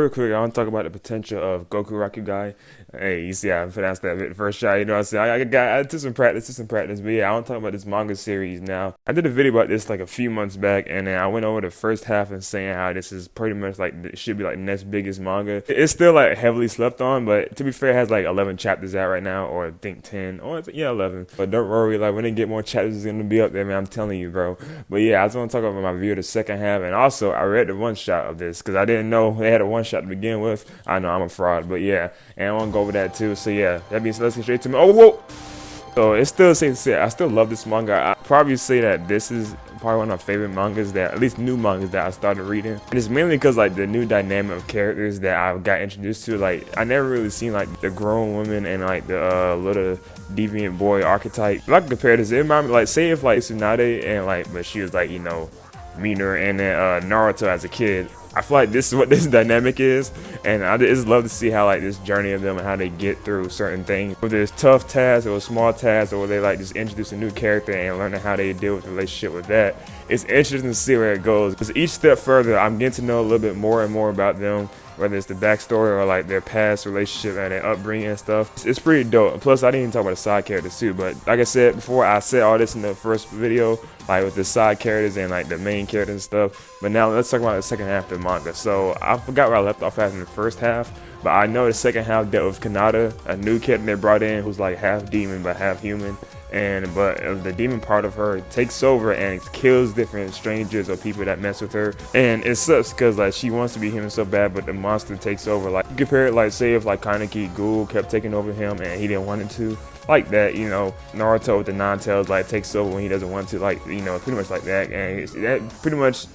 real quick, I want to talk about the potential of Gokurakugai. Hey, you see how I pronounced that bit first try, you know what I'm saying? I took some practice, but yeah, I want to talk about this manga series now. I did a video about this like a few months back, and then I went over the first half and saying how this is pretty much like, it should be like the next biggest manga. It's still like heavily slept on, but to be fair, it has like 11 chapters out right now, or I think 10, or yeah, 11. But don't worry, like when they get more chapters, it's gonna be up there, man, I'm telling you, bro. But yeah, I just want to talk about my view of the second half, and also I read the one shot of this, because I didn't know they had a one shot to begin with. I know I'm a fraud, but yeah, and I want to go over that too. So yeah, that means let's get straight to me. Oh, whoa! So it's still safe to say I still love this manga. I probably say that this is probably one of my favorite mangas, that at least new mangas that I started reading. And it's mainly because like the new dynamic of characters that I got introduced to. Like I never really seen like the grown woman and like the little deviant boy archetype. If I can compare this, it reminds me like, say if like Tsunade and like, but she was like, you know, meaner, and then Naruto as a kid. I feel like this is what this dynamic is, and I just love to see how like this journey of them and how they get through certain things. Whether it's tough tasks or small tasks, or they like just introduce a new character and learning how they deal with the relationship with that. It's interesting to see where it goes, because each step further, I'm getting to know a little bit more and more about them, whether it's the backstory or like their past relationship and their upbringing and stuff. It's pretty dope. Plus, I didn't even talk about the side characters too, but like I said before, I said all this in the first video, like with the side characters and like the main characters and stuff. But now let's talk about the second half of the manga. So I forgot where I left off at in the first half, but I know the second half dealt with Kanata, a new character they brought in who's like half demon but half human. But the demon part of her takes over and kills different strangers or people that mess with her, and it sucks because like she wants to be human so bad, but the monster takes over. Like you compare it, like say if like Kaneki Ghoul kept taking over him and he didn't want it to, like that, you know, Naruto with the nine tails like takes over when he doesn't want to, like, you know, pretty much like that. And that pretty much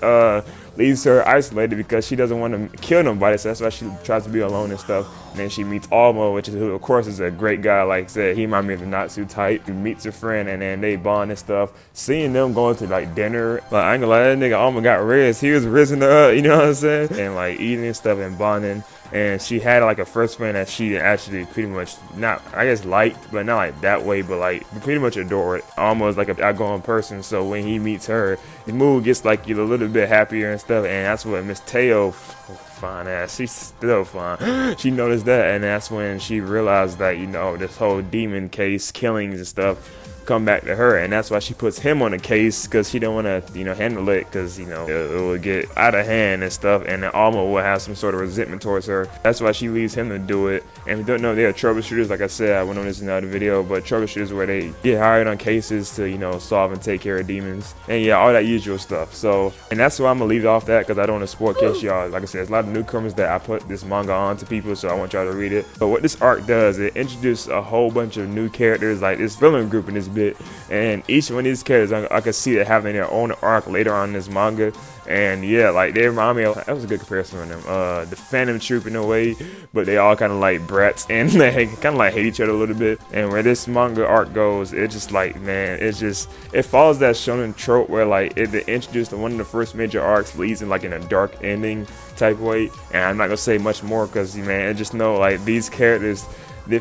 leaves her isolated because she doesn't want to kill nobody, so that's why she tries to be alone and stuff. And then she meets Almo, which is, who of course is a great guy. Like I said, he reminds me of the Natsu type. He meets a friend and then they bond and stuff. Seeing them going to like dinner, like I ain't gonna lie, that nigga Almo got raised. He was risen up, you know what I'm saying? And like eating and stuff and bonding. And she had like a first friend that she actually pretty much not, I guess, liked, but not like that way, but like pretty much adored. Almost like an outgoing person. So when he meets her, his mood gets like a little bit happier and stuff. And that's what Miss Teo, fine ass, she's still fine. She noticed that, and that's when she realized that, you know, this whole demon case, killings and stuff, come back to her, and that's why she puts him on the case, because she don't want to, you know, handle it, because, you know, it will get out of hand and stuff, and then Alma will have some sort of resentment towards her. That's why she leaves him to do it. And we don't know, they are troubleshooters, like I said, I went on this in another video, but troubleshooters where they get hired on cases to, you know, solve and take care of demons, and yeah, all that usual stuff. So, and that's why I'm gonna leave off that, because I don't want to spoil case y'all. Like I said, there's a lot of newcomers that I put this manga on to people, so I want y'all to read it. But what this arc does, it introduces a whole bunch of new characters, like this villain group in this bit, and each one of these characters I could see that having their own arc later on in this manga. And yeah, like they remind me of, that was a good comparison on them, the Phantom Troop in a way, but they all kind of like brats and they kind of like hate each other a little bit. And where this manga arc goes, it's just like, man, it follows that shonen trope where like they introduced one of the first major arcs leads in like in a dark ending type way. And I'm not gonna say much more because, man, I just know like these characters,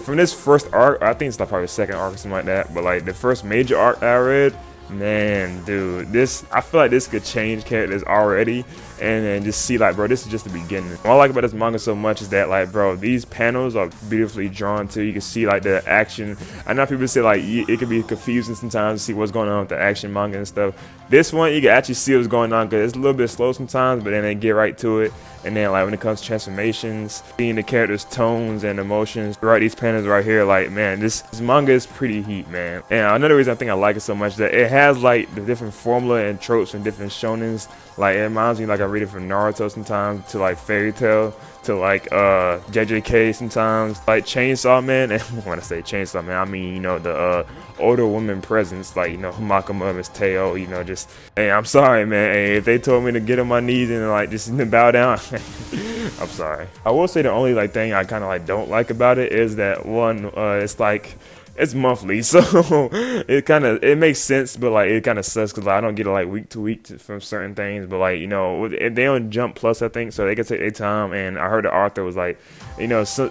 from this first arc, I think it's like probably the second arc or something like that, but like the first major arc I read, man, dude, I feel like this could change characters already, and then just see like, bro, this is just the beginning. What I like about this manga so much is that, like, bro, these panels are beautifully drawn too. You can see like the action. I know people say like it can be confusing sometimes to see what's going on with the action manga and stuff. This one, you can actually see what's going on, because it's a little bit slow sometimes, but then they get right to it. And then like when it comes to transformations, seeing the characters' tones and emotions, right, these panels right here, like, man, this manga is pretty heat, man. And another reason I think I like it so much is that it has like the different formula and tropes from different shonens. Like it reminds me, like I read it from Naruto sometimes, to like Fairy Tail, to like JJK sometimes, like Chainsaw Man. And when I say Chainsaw Man, I mean, you know, the older woman presence, like, you know, Makama, Miss Teo, you know, just, hey, I'm sorry, man. Hey, if they told me to get on my knees and like just bow down, I'm sorry. I will say the only like thing I kind of like don't like about it is that one, it's like it's monthly, so it makes sense, but like it kind of sucks because like, I don't get it like week to week from certain things. But like they on Jump Plus, I think, so they can take their time. And I heard the author was like,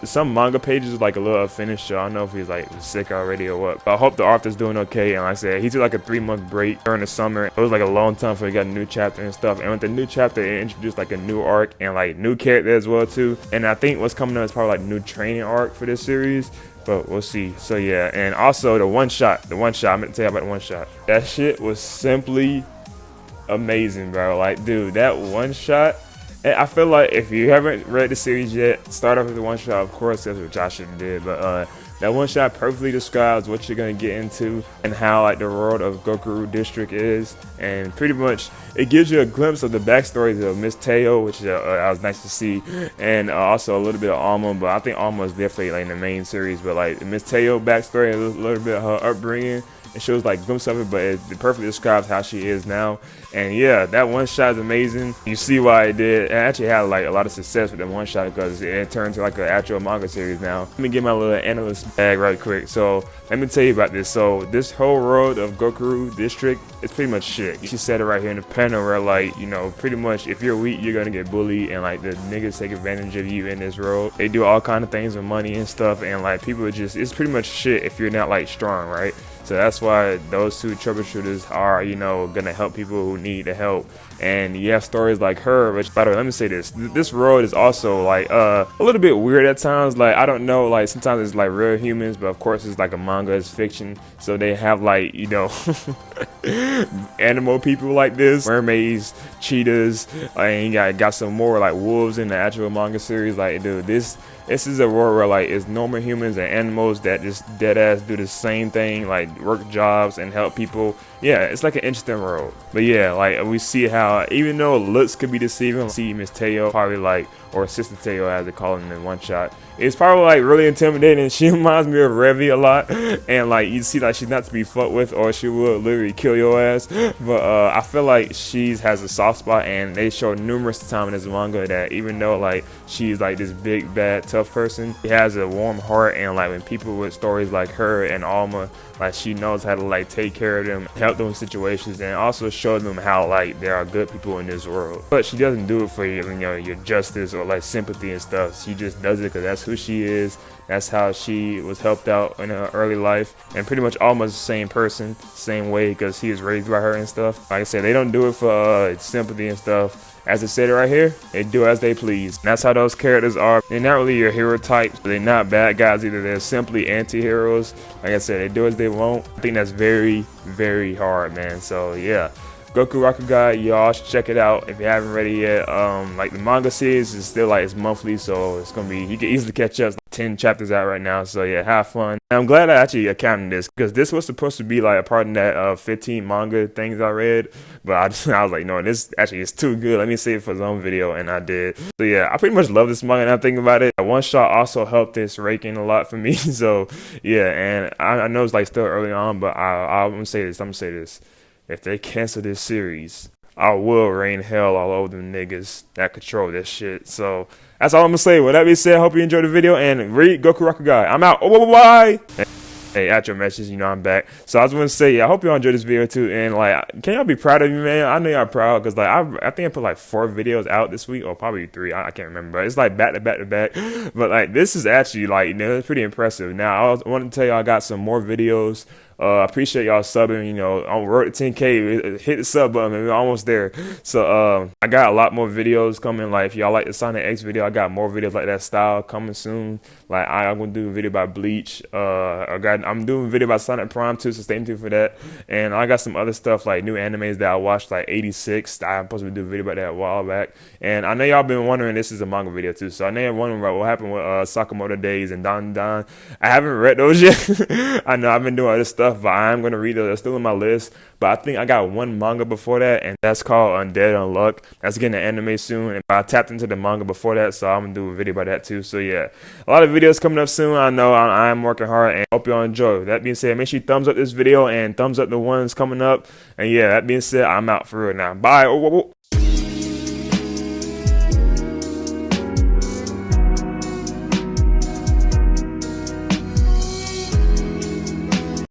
some manga pages is like a little unfinished, so I don't know if he's like sick already or what. But I hope the author's doing okay. And like I said, he took like a 3-month break during the summer. It was like a long time before he got a new chapter and stuff. And with the new chapter, it introduced like a new arc and like new character as well too. And I think what's coming up is probably like new training arc for this series. But we'll see. So yeah, and also the one shot. I'm gonna tell you about the one shot. That shit was simply amazing, bro. Like, dude, that one shot. And I feel like if you haven't read the series yet, start off with the one shot. Of course, that's what I should have did. But that one shot perfectly describes what you're gonna get into and how like the world of Gokurakugai District is, and pretty much it gives you a glimpse of the backstory of Miss Teo, which was nice to see, and also a little bit of Alma. But I think Alma is definitely like in the main series. But like Miss Teo backstory, a little bit of her upbringing. It shows like glimpse of it, but it perfectly describes how she is now. And yeah, that one shot is amazing. You see why it did. It actually had like a lot of success with that one shot because it turned to like an actual manga series now. Let me get my little analyst bag right quick. So let me tell you about this. So this whole world of Gokurakugai District, it's pretty much shit. She said it right here in the panel where like, pretty much if you're weak, you're gonna get bullied, and like the niggas take advantage of you in this world. They do all kind of things with money and stuff, and like people are just, it's pretty much shit if you're not like strong, right? So that's why those two troubleshooters are, gonna help people who need the help. And you have stories like her, which, by the way, let me say this. This world is also like a little bit weird at times. Like, I don't know, like sometimes it's like real humans, but of course it's like a manga, it's fiction. So they have like, animal people like this, mermaids, cheetahs, and you got some more like wolves in the actual manga series. Like, dude, this is a world where like it's normal humans and animals that just dead ass do the same thing, like work jobs and help people. Yeah, it's like an interesting world. But yeah, like we see how even though looks could be deceiving, see Miss Teo probably like, or Sister Teo as they call him in one shot, it's probably like really intimidating. She reminds me of Revy a lot, and like you see like she's not to be fucked with, or she will literally kill your ass. But I feel like she has a soft spot, and they show numerous times in this manga that even though like she's like this big bad tough person, she has a warm heart, and like when people with stories like her and Alma, like she knows how to like take care of them, help them in situations, and also show them how like there are good people in this world. But she doesn't do it for your justice or like sympathy and stuff. She just does it because that's who she is. That's how she was helped out in her early life, and pretty much almost the same person, same way, because he was raised by her and stuff. Like I said, they don't do it for sympathy and stuff. As I said right here, they do as they please. And that's how those characters are. They're not really your hero types, but they're not bad guys either. They're simply anti-heroes. Like I said, they do as they want. I think that's very, very hard, man. So yeah, Gokurakugai, y'all should check it out if you haven't read it yet. Like the manga series is still like it's monthly, so it's gonna be, you can easily catch up. 10 chapters out right now, so yeah, have fun. And I'm glad I actually accounted this, because this was supposed to be like a part of that 15 manga things I read, but I was like, no, this actually is too good, let me save it for its own video, and I did. So yeah, I pretty much love this manga, and I'm thinking about it. One shot also helped this ranking a lot for me. So yeah, and I know it's like still early on, but I'm gonna say this. If they cancel this series, I will rain hell all over them niggas that control this shit. So that's all I'm gonna say. With that being said, I hope you enjoyed the video, and read Gokurakugai. I'm out. Oh, bye. Hey, at your message, I'm back. So I was gonna say, yeah, I hope y'all enjoyed this video too, and like, can y'all be proud of me, man? I know y'all proud, because like I think I put like 4 videos out this week, or probably 3. I can't remember, but it's like back to back to back. But like this is actually like, it's pretty impressive. Now I wanted to tell y'all I got some more videos. I appreciate y'all subbing, on road to 10K, hit the sub button, man. We're almost there. So I got a lot more videos coming. Like if y'all like the Sonic X video, I got more videos like that style coming soon. Like I'm gonna do a video about Bleach. I'm doing a video about Sonic Prime too, so stay tuned for that. And I got some other stuff like new animes that I watched, like 86. I'm supposed to do a video about that a while back. And I know y'all been wondering, this is a manga video too, so I know y'all wondering about what happened with Sakamoto Days and Dan Dan. I haven't read those yet. I know I've been doing other stuff, but I'm gonna read those. They're still on my list. But I think I got one manga before that, and that's called Undead Unluck. That's getting an anime soon, and I tapped into the manga before that, so I'm gonna do a video about that too. So yeah, a lot of videos coming up soon. I know I am working hard, and hope y'all enjoy. That being said, make sure you thumbs up this video and thumbs up the ones coming up. And yeah, that being said, I'm out for real now. Bye.